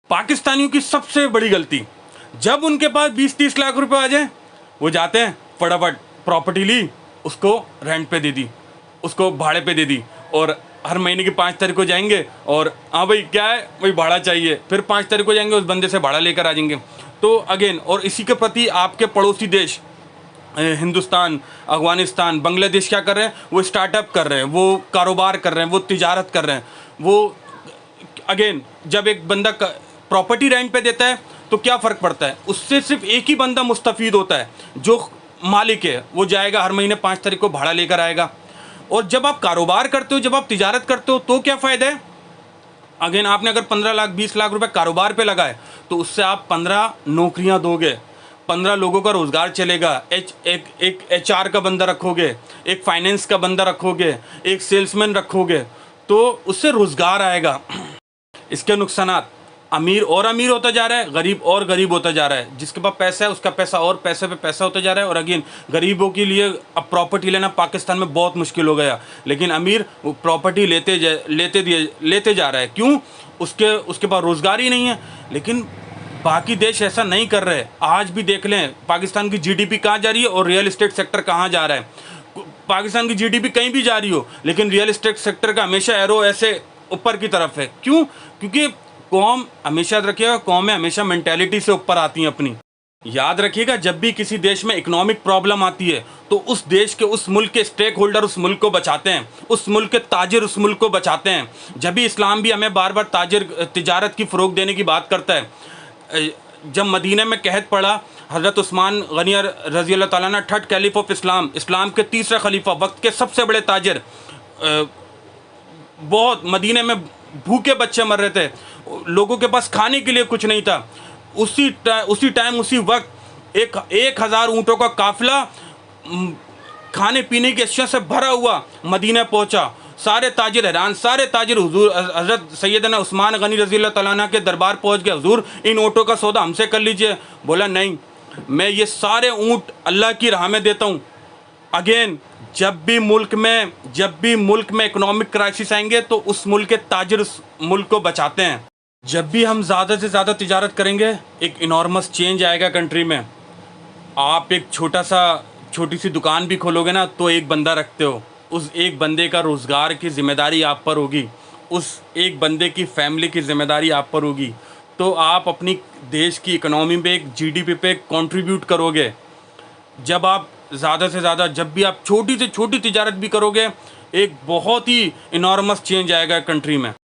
पाकिस्तानियों की सबसे बड़ी गलती, जब उनके पास 20-30 लाख रुपए आ जाए, वो जाते हैं फटाफट प्रॉपर्टी ली, उसको रेंट पे दे दी, उसको भाड़े पे दे दी, और हर महीने की 5 तारीख को जाएंगे और हाँ भाई क्या है भाई भाड़ा चाहिए, फिर 5 तारीख को जाएंगे उस बंदे से भाड़ा लेकर आ जाएंगे। तो अगेन, और इसी के प्रति आपके पड़ोसी देश हिंदुस्तान, अफगानिस्तान, बांग्लादेश क्या कर रहे हैं, वो स्टार्टअप कर रहे हैं, वो कारोबार कर रहे हैं, वो तिजारत कर रहे हैं। वो अगेन, जब एक बंदा प्रॉपर्टी रेंट पे देता है तो क्या फ़र्क पड़ता है, उससे सिर्फ एक ही बंदा मुस्तफ़ीद होता है, जो मालिक है, वो जाएगा हर महीने 5 तारीख को भाड़ा लेकर आएगा। और जब आप कारोबार करते हो, जब आप तिजारत करते हो, तो क्या फ़ायदा है, अगेन आपने अगर 15 लाख 20 लाख रुपए कारोबार पे लगाए तो उससे आप 15 नौकरियां दोगे, 15 लोगों का रोज़गार चलेगा। एक HR का बंदा रखोगे, एक फाइनेंस का बंदा रखोगे, एक सेल्समैन रखोगे, तो उससे रोज़गार आएगा। इसके नुकसानात, अमीर और अमीर होता जा रहा है, गरीब और गरीब होता जा रहा है। जिसके पास पैसा है उसका पैसा और पैसे पे पैसा होता जा रहा है। और अगेन, गरीबों के लिए अब प्रॉपर्टी लेना पाकिस्तान में बहुत मुश्किल हो गया, लेकिन अमीर वो प्रॉपर्टी लेते जा रहा है। क्यों? उसके पास रोज़गार ही नहीं है। लेकिन बाकी देश ऐसा नहीं कर रहे। आज भी देख लें पाकिस्तान की GDP कहाँ जा रही है और रियल इस्टेट सेक्टर कहाँ जा रहा है। पाकिस्तान की GDP कहीं भी जा रही हो, लेकिन रियल इस्टेट सेक्टर का हमेशा एरो ऐसे ऊपर की तरफ है। क्यों? क्योंकि कौम, हमेशा याद रखिएगा, कौमें हमेशा मेंटेलिटी से ऊपर आती हैं अपनी। याद रखिएगा, जब भी किसी देश में इकोनॉमिक प्रॉब्लम आती है तो उस देश के, उस मुल्क के स्टेक होल्डर उस मुल्क को बचाते हैं, उस मुल्क के ताजिर उस मुल्क को बचाते हैं। जब भी इस्लाम भी हमें बार बार तिजारत की फ़रोग देने की बात करता है। जब मदीने में कहत पड़ा, हज़रत उस्मान गनी रज़ी अल्लाह ताला अन्हु, थर्ड कैलिफ ऑफ इस्लाम, इस्लाम के तीसरा खलीफा, वक्त के सबसे बड़े ताजिर, बहुत मदीने में भूखे बच्चे मर रहे थे, लोगों के पास खाने के लिए कुछ नहीं था। उसी टाइम उसी वक्त 1000 ऊँटों का काफिला खाने पीने की अशिया से भरा हुआ मदीना पहुंचा। सारे ताजिर हैरान, सारे ताजिर हुजूर हज़रत सैयदना उस्मान गनी रज़ी अल्लाह तआला अन्हु के दरबार पहुंच गए। हुजूर, इन ऊँटों का सौदा हमसे कर लीजिए। बोला नहीं, मैं ये सारे ऊँट अल्लाह की राह में देता हूँ। अगेन, जब भी मुल्क में इकोनॉमिक क्राइसिस आएंगे तो उस मुल्क के ताजिर उस मुल्क को बचाते हैं। जब भी हम ज़्यादा से ज़्यादा तिजारत करेंगे, एक इनॉर्मस चेंज आएगा कंट्री में। आप एक छोटी सी दुकान भी खोलोगे ना, तो एक बंदा रखते हो, उस एक बंदे का रोज़गार की ज़िम्मेदारी आप पर होगी, उस एक बंदे की फैमिली की ज़िम्मेदारी आप पर होगी। तो आप अपनी देश की इकोनॉमी पे, एक GDP पे कंट्रीब्यूट करोगे। जब आप ज़्यादा से ज़्यादा, जब भी आप छोटी से छोटी तिजारत भी करोगे, एक बहुत ही इनॉर्मस चेंज आएगा कंट्री में।